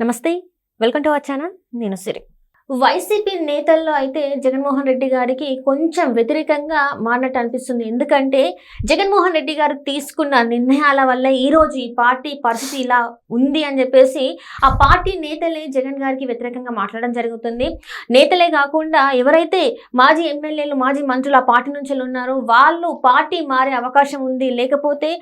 నమస్తే, welcome to our channel. నేను సిరి. YCP నేతల్లో అయితే జగన్మోహన్ రెడ్డి గారికి కొంచెం వ్యతిరేకంగా మారినట్టు అనిపిస్తుంది. ఎందుకంటే జగన్మోహన్ రెడ్డి గారు తీసుకున్న నిర్ణయాల వల్ల ఈరోజు ఈ పార్టీ పరిస్థితి ఇలా ఉంది అని చెప్పేసి ఆ పార్టీ నేతలే జగన్ గారికి వ్యతిరేకంగా మాట్లాడడం జరుగుతుంది. నేతలే కాకుండా ఎవరైతే మాజీ ఎమ్మెల్యేలు, మాజీ మంత్రులు ఆ పార్టీ నుంచి ఉన్నారో వాళ్ళు పార్టీ మారే అవకాశం ఉంది, లేకపోతే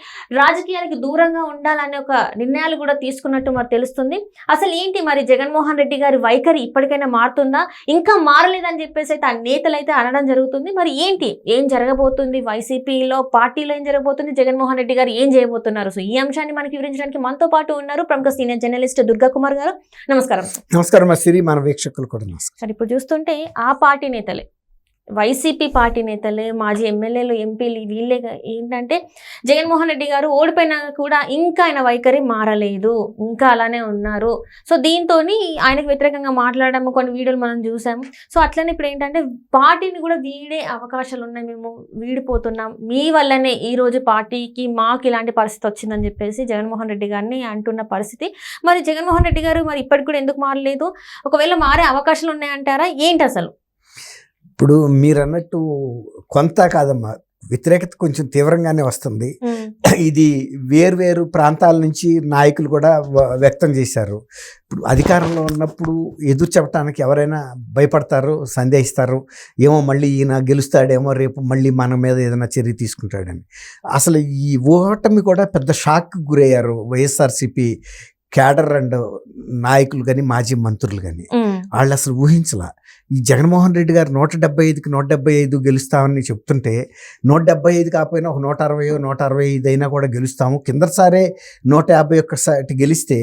రాజకీయానికి దూరంగా ఉండాలనే ఒక నిర్ణయాలు కూడా తీసుకున్నట్టు మరి తెలుస్తుంది. అసలు ఏంటి మరి జగన్మోహన్ రెడ్డి గారి వైఖరి ఇప్పటికైనా మారుతుందా, ఇంకా మారలేదని చెప్పేసి అయితే ఆ నేతలు అయితే అనడం జరుగుతుంది. మరి ఏంటి, ఏం జరగబోతుంది వైసీపీలో, పార్టీలో ఏం జరగబోతుంది, జగన్మోహన్ రెడ్డి గారు ఏం చేయబోతున్నారు? సో ఈ అంశాన్ని మనకి వివరించడానికి మనతో పాటు ఉన్నారు ప్రముఖ సీనియర్ జర్నలిస్ట్ దుర్గా కుమార్ గారు. నమస్కారం. నమస్కారం సిరి, మన వీక్షకులు కూడా నమస్కారం. సరే, ఇప్పుడు చూస్తుంటే ఆ పార్టీ నేతలే, వైసీపీ పార్టీ నేతలే, మాజీ ఎమ్మెల్యేలు, ఎంపీలు వీళ్ళే ఏంటంటే జగన్మోహన్ రెడ్డి గారు ఓడిపోయినా కూడా ఇంకా ఆయన వైఖరి మారలేదు, ఇంకా అలానే ఉన్నారు. సో దీంతో ఆయనకు వ్యతిరేకంగా మాట్లాడడం కొన్ని వీడియోలు మనం చూసాము. సో అట్లనే ఇప్పుడు ఏంటంటే పార్టీని కూడా వీడే అవకాశాలు ఉన్నాయి, మేము వీడిపోతున్నాం, మీ వల్లనే ఈరోజు పార్టీకి మాకు ఇలాంటి పరిస్థితి వచ్చిందని చెప్పేసి జగన్మోహన్ రెడ్డి గారిని అంటున్న పరిస్థితి. మరి జగన్మోహన్ రెడ్డి గారు మరి ఇప్పటికి కూడా ఎందుకు మారలేదు? ఒకవేళ మారే అవకాశాలు ఉన్నాయంటారా? ఏంటి అసలు? ఇప్పుడు మీరు అన్నట్టు కొంత కాదమ్మా, వ్యతిరేకత కొంచెం తీవ్రంగానే వస్తుంది. ఇది వేర్వేరు ప్రాంతాల నుంచి నాయకులు కూడా వ్యక్తం చేశారు. ఇప్పుడు అధికారంలో ఉన్నప్పుడు ఎదురు చెప్పడానికి ఎవరైనా భయపడతారు, సందేహిస్తారు. ఏమో మళ్ళీ ఈయన గెలుస్తాడేమో, రేపు మళ్ళీ మన మీద ఏదైనా చర్య తీసుకుంటాడని. అసలు ఈ ఓటమి కూడా పెద్ద షాక్ గురయ్యారు వైఎస్ఆర్సీపీ క్యాడర్ అండ్ నాయకులు కానీ, మాజీ మంత్రులు కానీ. వాళ్ళు అసలు ఊహించలా. ఈ జగన్మోహన్ రెడ్డి గారు 175కి 175 గెలుస్తామని చెప్తుంటే 175 కాకపోయినా ఒక 160, 165 అయినా కూడా గెలుస్తాము, కిందసారే 151 గెలిస్తే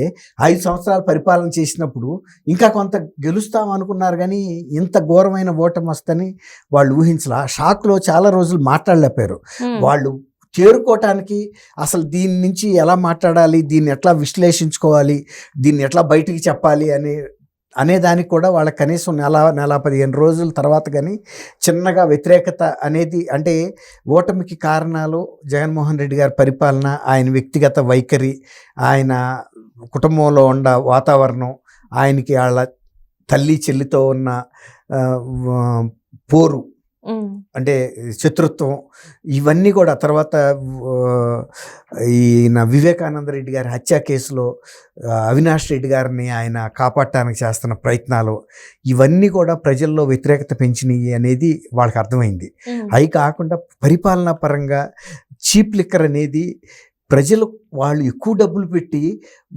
5 సంవత్సరాలు పరిపాలన చేసినప్పుడు ఇంకా కొంత గెలుస్తాం అనుకున్నారు. కానీ ఇంత ఘోరమైన ఓటమి వస్తని వాళ్ళు ఊహించలా. షాక్లో చాలా రోజులు మాట్లాడలేకపోయారు. వాళ్ళు చేరుకోవటానికి అసలు దీని నుంచి ఎలా మాట్లాడాలి, దీన్ని ఎట్లా విశ్లేషించుకోవాలి, దీన్ని ఎట్లా బయటికి చెప్పాలి అనే దానికి కూడా వాళ్ళకి కనీసం నెల 15 రోజుల తర్వాత కానీ చిన్నగా వ్యతిరేకత అనేది, అంటే ఓటమికి కారణాలు జగన్మోహన్ రెడ్డి గారి పరిపాలన, ఆయన వ్యక్తిగత వైఖరి, ఆయన కుటుంబంలో ఉన్న వాతావరణం, ఆయనకి వాళ్ళ తల్లి చెల్లితో ఉన్న పోరు, అంటే శత్రుత్వం, ఇవన్నీ కూడా. తర్వాత ఈయన వివేకానంద రెడ్డి గారి హత్య కేసులో అవినాష్ రెడ్డి గారిని ఆయన కాపాడటానికి చేస్తున్న ప్రయత్నాలు, ఇవన్నీ కూడా ప్రజల్లో వ్యతిరేకత పెంచినాయి అనేది వాళ్ళకి అర్థమైంది. అవి కాకుండా పరిపాలనా పరంగా చీప్ లిక్కర్ అనేది ప్రజలు వాళ్ళు ఎక్కువ డబ్బులు పెట్టి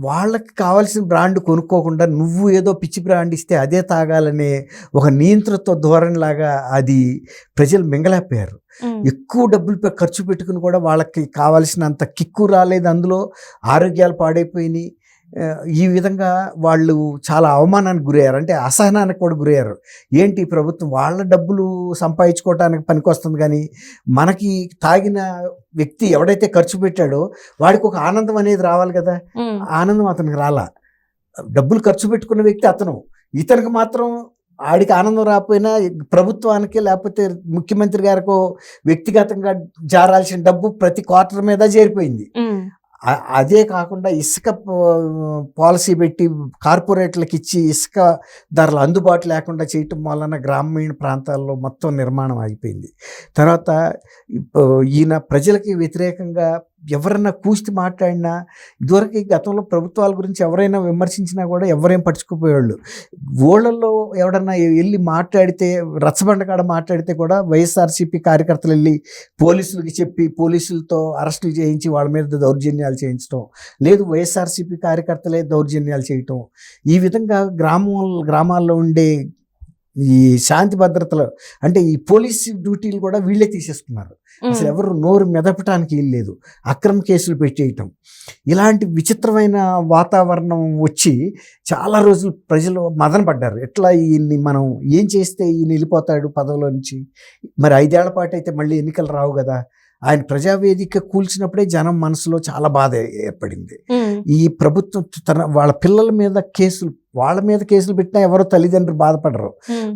వాళ్ళకి కావాల్సిన బ్రాండ్ కొనుక్కోకుండా నువ్వు ఏదో పిచ్చి బ్రాండ్ ఇస్తే అదే తాగాలనే ఒక నియంత్రిత ధోరణిలాగా అది ప్రజలు మింగలేకపోయారు. ఎక్కువ డబ్బులు ఖర్చు పెట్టుకుని కూడా వాళ్ళకి కావాల్సినంత కిక్కు రాలేదు, అందులో ఆరోగ్యాలు పాడైపోయినాయి. ఈ విధంగా వాళ్ళు చాలా అవమానానికి గురయ్యారు, అంటే అసహనానికి కూడా గురయ్యారు. ఏంటి ప్రభుత్వం వాళ్ళ డబ్బులు సంపాదించుకోవటానికి పనికొస్తుంది, కానీ మనకి తాగిన వ్యక్తి ఎవడైతే ఖర్చు పెట్టాడో వాడికి ఒక ఆనందం అనేది రావాలి కదా, ఆనందం అతనికి రాలా. డబ్బులు ఖర్చు పెట్టుకున్న వ్యక్తి అతను, ఇతనికి మాత్రం ఆడికి ఆనందం రాకపోయినా ప్రభుత్వానికి లేకపోతే ముఖ్యమంత్రి గారికో వ్యక్తిగతంగా జారాల్సిన డబ్బు ప్రతి క్వార్టర్ మీద చేరిపోయింది. అదే కాకుండా ఇసుక పాలసీ పెట్టి కార్పొరేట్లకు ఇచ్చి ఇసుక ధరలు అందుబాటు లేకుండా చేయటం వలన గ్రామీణ ప్రాంతాల్లో మొత్తం నిర్మాణం అయిపోయింది. తర్వాత ఈయన ప్రజలకి వ్యతిరేకంగా ఎవరైనా కూస్తి మాట్లాడినా, ఇదివరకు గతంలో ప్రభుత్వాల గురించి ఎవరైనా విమర్శించినా కూడా ఎవరేం పట్టించుకుపోయేవాళ్ళు. ఊళ్ళల్లో ఎవడన్నా వెళ్ళి మాట్లాడితే, రచ్చబండకాడ మాట్లాడితే కూడా వైఎస్ఆర్సీపీ కార్యకర్తలు వెళ్ళి పోలీసులకి చెప్పి పోలీసులతో అరెస్టులు చేయించి వాళ్ళ మీద దౌర్జన్యాలు చేయించడం, లేదు వైఎస్ఆర్సీపీ కార్యకర్తలే దౌర్జన్యాలు చేయటం. ఈ విధంగా గ్రామాల్లో ఉండే ఈ శాంతి భద్రతలు, అంటే ఈ పోలీస్ డ్యూటీలు కూడా వీళ్ళే తీసేసుకున్నారు. అసలు ఎవరు నోరు మెదపటానికి వీల్లేదు, అక్రమ కేసులు పెట్టేయటం. ఇలాంటి విచిత్రమైన వాతావరణం వచ్చి చాలా రోజులు ప్రజలు మదన పడ్డారు. ఎట్లా ఈయన్ని మనం ఏం చేస్తే ఈయన వెళ్ళిపోతాడు పదవిలో నుంచి, మరి 5 ఏళ్ల పాటు అయితే మళ్ళీ ఎన్నికలు రావు కదా. ఆయన ప్రజావేదిక కూల్చినప్పుడే జనం మనసులో చాలా బాధ ఏర్పడింది. ఈ ప్రభుత్వం వాళ్ళ పిల్లల మీద కేసులు పెట్టినా ఎవరో తల్లిదండ్రులు బాధపడరు.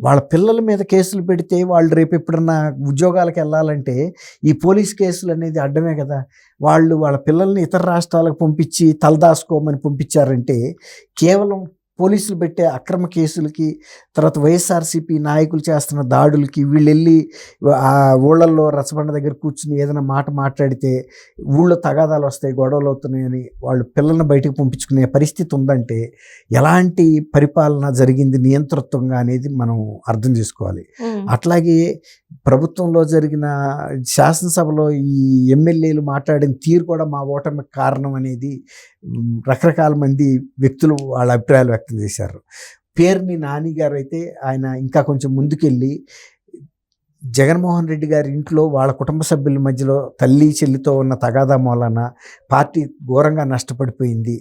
వాళ్ళ పిల్లల మీద కేసులు పెడితే వాళ్ళు రేపు ఎప్పుడన్నా ఉద్యోగాలకు వెళ్ళాలంటే ఈ పోలీస్ కేసులు అనేది అడ్డమే కదా. వాళ్ళ పిల్లల్ని ఇతర రాష్ట్రాలకు పంపించి తలదాసుకోమని పంపించారంటే కేవలం పోలీసులు పెట్టే అక్రమ కేసులకి, తర్వాత వైఎస్ఆర్సీపీ నాయకులు చేస్తున్న దాడులకి వీళ్ళు వెళ్ళి ఆ ఊళ్ళల్లో రచ్చబండ దగ్గర కూర్చుని ఏదైనా మాట మాట్లాడితే ఊళ్ళో తగాదాలు వస్తాయి, గొడవలు అవుతున్నాయని వాళ్ళు పిల్లల్ని బయటకు పంపించుకునే పరిస్థితి ఉందంటే ఎలాంటి పరిపాలన జరిగింది నియంతృత్వంగా అనేది మనం అర్థం చేసుకోవాలి. అట్లాగే ప్రభుత్వంలో జరిగిన శాసనసభలో ఈ ఎమ్మెల్యేలు మాట్లాడిన తీరు కూడా మా ఓటమికి కారణం అనేది రకరకాల మంది వ్యక్తులు వాళ్ళ అభిప్రాయాలు వ్యక్తం చేశారు. పేర్ని నాని గారు అయితే ఆయన ఇంకా కొంచెం ముందుకెళ్ళి జగన్మోహన్ రెడ్డి గారి ఇంట్లో వాళ్ళ కుటుంబ సభ్యుల మధ్యలో తల్లి చెల్లితో ఉన్న తగాదా మూలన పార్టీ ఘోరంగా నష్టపడిపోయింది,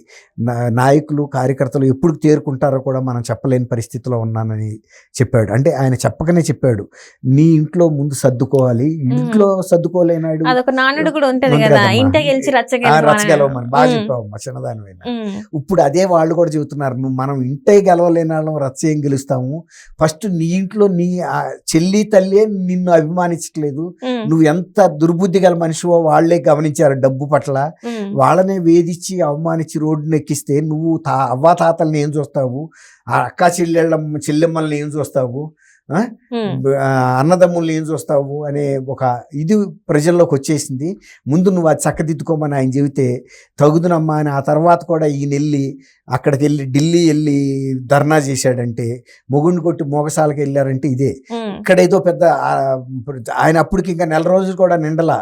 నాయకులు కార్యకర్తలు ఎప్పుడు తేరుకుంటారో కూడా మనం చెప్పలేని పరిస్థితిలో ఉన్నానని చెప్పాడు. అంటే ఆయన చెప్పకనే చెప్పాడు, నీ ఇంట్లో ముందు సర్దుకోవాలి, ఇంట్లో సర్దుకోలేనాడు రచ్చగెలవమని బాగా చెప్పావమ్మా చిన్నదానివైనా. ఇప్పుడు అదే వాళ్ళు కూడా చెబుతున్నారు, నువ్వు మనం ఇంటే గెలవలేని వాళ్ళం రచ్చ ఏం గెలుస్తాము, ఫస్ట్ నీ ఇంట్లో నీ చెల్లి తల్లి నిన్ను అభిమానించట్లేదు, నువ్వు ఎంత దుర్బుద్ధి గల మనిషివో వాళ్లే గమనించారు. డబ్బు పట్ల వాళ్ళనే వేధించి అవమానించి రోడ్డును ఎక్కిస్తే నువ్వు అవ్వా తాతల్ని ఏం చూస్తావు, ఆ అక్క చెల్లెమ్మల్ని ఏం చూస్తావు, అన్నదమ్ముల్ని ఏం చూస్తావు అనే ఒక ఇది ప్రజల్లోకి వచ్చేసింది. ముందు నువ్వు అది చక్కదిద్దుకోమని ఆయన చెబితే తగుదునమ్మా అని ఆ తర్వాత కూడా ఈయన వెళ్ళి అక్కడికి వెళ్ళి ఢిల్లీ వెళ్ళి ధర్నా చేశాడంటే, మొగుడిని కొట్టి మోగసాలకి వెళ్ళారంటే ఇదే. ఇక్కడేదో పెద్ద ఆయన అప్పటికి ఇంకా నెల రోజులు కూడా నిండలా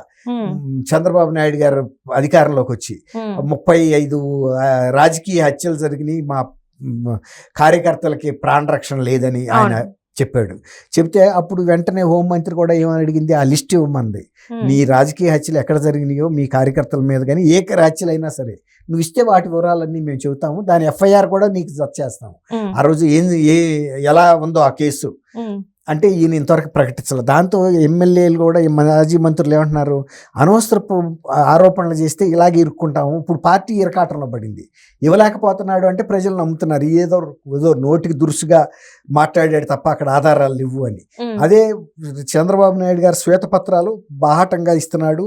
చంద్రబాబు నాయుడు గారు అధికారంలోకి వచ్చి 35 రాజకీయ హత్యలు జరిగినాయి, మా కార్యకర్తలకి ప్రాణరక్షణ లేదని ఆయన చెప్పాడు. చెప్తే అప్పుడు వెంటనే హోంమంత్రి కూడా ఏమని అడిగింది, ఆ లిస్ట్ ఇవ్వమంది, నీ రాజకీయ హత్యలు ఎక్కడ జరిగినాయో మీ కార్యకర్తల మీద కానీ ఏ హత్యలైనా సరే నువ్వు ఇస్తే వాటి వివరాలన్నీ మేము చెబుతాము, దాని ఎఫ్ఐఆర్ కూడా నీకు జత చేస్తాము. ఆ రోజు ఎలా ఉందో ఆ కేసు అంటే ఈయన ఇంతవరకు ప్రకటించాలి. దాంతో ఎమ్మెల్యేలు కూడా మాజీ మంత్రులు ఏమంటున్నారు, అనవసరపు ఆరోపణలు చేస్తే ఇలాగే ఇరుక్కుంటాము, ఇప్పుడు పార్టీ ఇరకాటంలో పడింది, ఇవ్వలేకపోతున్నాడు అంటే ప్రజలు నమ్ముతున్నారు, ఏదో నోటికి దురుసుగా మాట్లాడాడు తప్ప అక్కడ ఆధారాలు ఇవ్వు అని. అదే చంద్రబాబు నాయుడు గారు శ్వేతపత్రాలు బాహాటంగా ఇస్తున్నాడు,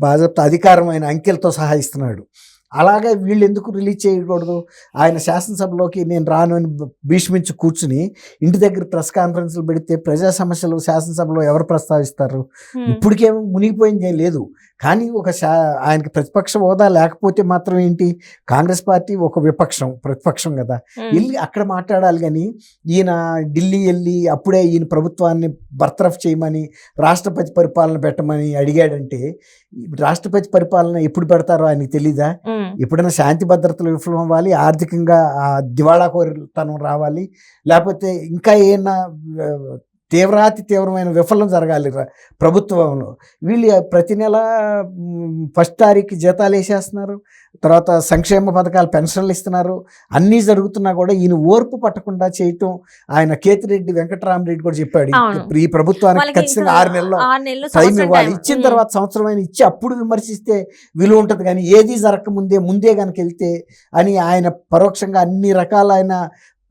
భాజపా అధికారమైన అంకెలతో సహా ఇస్తున్నాడు. అలాగే వీళ్ళు ఎందుకు రిలీజ్ చేయకూడదు? ఆయన శాసనసభలోకి నేను రాను అని భీష్మించి కూర్చుని ఇంటి దగ్గర ప్రెస్ కాన్ఫరెన్స్లు పెడితే ప్రజా సమస్యలు శాసనసభలో ఎవరు ప్రస్తావిస్తారు? ఇప్పటికేమో మునిగిపోయింది లేదు, కానీ ఆయనకి ప్రతిపక్ష హోదా లేకపోతే మాత్రం ఏంటి, కాంగ్రెస్ పార్టీ ఒక ప్రతిపక్షం కదా, వెళ్ళి అక్కడ మాట్లాడాలి. కానీ ఈయన ఢిల్లీ వెళ్ళి అప్పుడే ఈయన ప్రభుత్వాన్ని బర్తరఫ్ చేయమని రాష్ట్రపతి పరిపాలన పెట్టమని అడిగాడంటే, రాష్ట్రపతి పరిపాలన ఎప్పుడు పెడతారో ఆయనకి తెలీదా? ఎప్పుడైనా శాంతి భద్రతలు విఫలం అవ్వాలి, ఆర్థికంగా దివాళా కోరితనం రావాలి, లేకపోతే ఇంకా ఏమైనా తీవ్రమైన విఫలం జరగాలి ప్రభుత్వంలో. వీళ్ళు ప్రతి నెల 1వ తారీఖు జీతాలు వేసేస్తున్నారు, తర్వాత సంక్షేమ పథకాలు పెన్షన్లు ఇస్తున్నారు, అన్నీ జరుగుతున్నా కూడా ఈయన ఓర్పు పట్టకుండా చేయటం. ఆయన కేతిరెడ్డి వెంకటరామరెడ్డి కూడా చెప్పాడు, ఈ ప్రభుత్వానికి ఖచ్చితంగా 6 నెలలు టైం ఇవ్వాలి, ఇచ్చిన తర్వాత సంవత్సరమైన ఇచ్చి అప్పుడు విమర్శిస్తే విలువ ఉంటుంది, కానీ ఏది జరగకముందే ముందే కనుక వెళ్తే అని ఆయన పరోక్షంగా అన్ని రకాలైన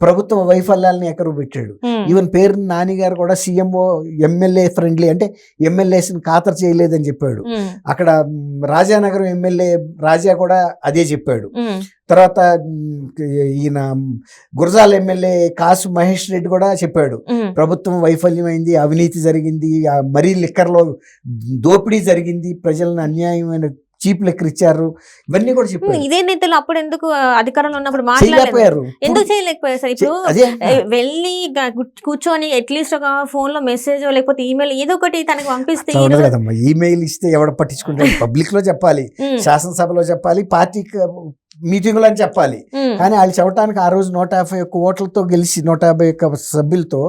ప్రభుత్వ వైఫల్యాలను ఎక్కడో పెట్టాడు. ఈవెన్ పేరు నాని గారు కూడా సీఎంఓ ఎమ్మెల్యే ఫ్రెండ్లీ అంటే ఎమ్మెల్యేస్ని ఖాతరు చేయలేదని చెప్పాడు. అక్కడ రాజానగరం ఎమ్మెల్యే రాజా కూడా అదే చెప్పాడు. తర్వాత ఈయన గురజాల ఎమ్మెల్యే కాసు మహేష్ రెడ్డి కూడా చెప్పాడు, ప్రభుత్వం వైఫల్యమైంది, అవినీతి జరిగింది, మరీ లిక్కర్లో దోపిడీ జరిగింది, ప్రజలను అన్యాయమైన చీప్ లెక్కర్ ఇచ్చారు, ఇవన్నీ కూడా చెప్పారు. ఇదే నేతలు అప్పుడు ఎందుకు అధికారంలో ఉన్నప్పుడు మాట్లాడలేకపోయారు? ఎందుకు చేయలేకపోయారు సార్? ఇప్పుడు వెళ్ళి కూర్చొని అట్లీస్ట్ ఒక ఫోన్ లో మెసేజ్ లేకపోతే ఈమెయిల్ ఏదో ఒకటి తనకి పంపిస్తే కదమ్మా. ఈమెయిల్ ఇస్తే ఎవడ పట్టించుకుంటారు? పబ్లిక్ లో చెప్పాలి, శాసనసభలో చెప్పాలి, పార్టీకి మీటింగులు అని చెప్పాలి. కానీ వాళ్ళు చెప్పడానికి ఆ రోజు 151 ఓట్లతో గెలిచి 151 సభ్యులతో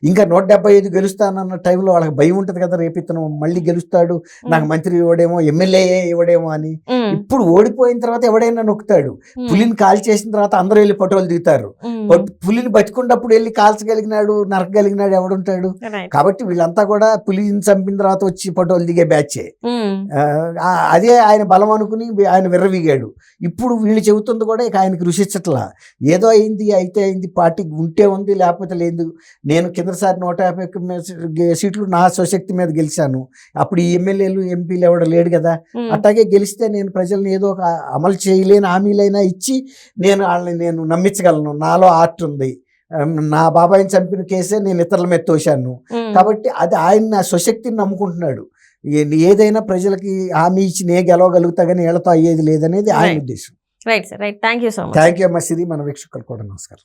ఇంకా 175 గెలుస్తానన్న టైంలో వాళ్ళకి భయం ఉంటుంది కదా, రేపు ఇతను మళ్ళీ గెలుస్తాడు, నాకు మంత్రి ఇవ్వడేమో, ఎమ్మెల్యే ఇవ్వడేమో అని. ఇప్పుడు ఓడిపోయిన తర్వాత ఎవడైనా నొక్కుతాడు. పులిని కాల్ చేసిన తర్వాత అందరూ వెళ్ళి ఫోటోలు దిగుతారు. పులిని బతికున్నప్పుడు వెళ్ళి కాల్చగలిగినాడు, నరకగలిగినాడు ఎవడుంటాడు? కాబట్టి వీళ్ళంతా కూడా పులిని చంపిన తర్వాత వచ్చి ఫోటోలు దిగే బ్యాచే. అదే ఆయన బలం అనుకుని ఆయన విర్రవీగాడు. ఇప్పుడు వీళ్ళు చెబుతుంది కూడా ఇక ఆయనకి రుచించట్లా. ఏదో అయింది, అయితే అయింది, పార్టీ ఉంటే ఉంది లేకపోతే లేదు. నేను కిందసారి 150 సీట్లు నా స్వశక్తి మీద గెలిచాను, అప్పుడు ఈ ఎమ్మెల్యేలు ఎంపీలు ఎవడ లేడు కదా. అట్లాగే గెలిస్తే నేను ప్రజల్ని ఏదో ఒక అమలు చేయలేని హామీలైనా ఇచ్చి వాళ్ళని నేను నమ్మించగలను. నాలో ఆర్ట్ ఉంది. నా బాబాయిని చంపిన కేసే నేను ఇతరుల మీద తోశాను కాబట్టి అది ఆయన నా స్వశక్తిని నమ్ముకుంటున్నాడు. ఏదైనా ప్రజలకి హామీ ఇచ్చి నే గెలవగలుగుతా కానీ వీళ్ళతో అయ్యేది లేదనేది ఆయన ఉద్దేశం. Right sir, right. Thank you so much. Thank you అమ్మ సిరి. మన వీక్షకులు కూడా నమస్కారం.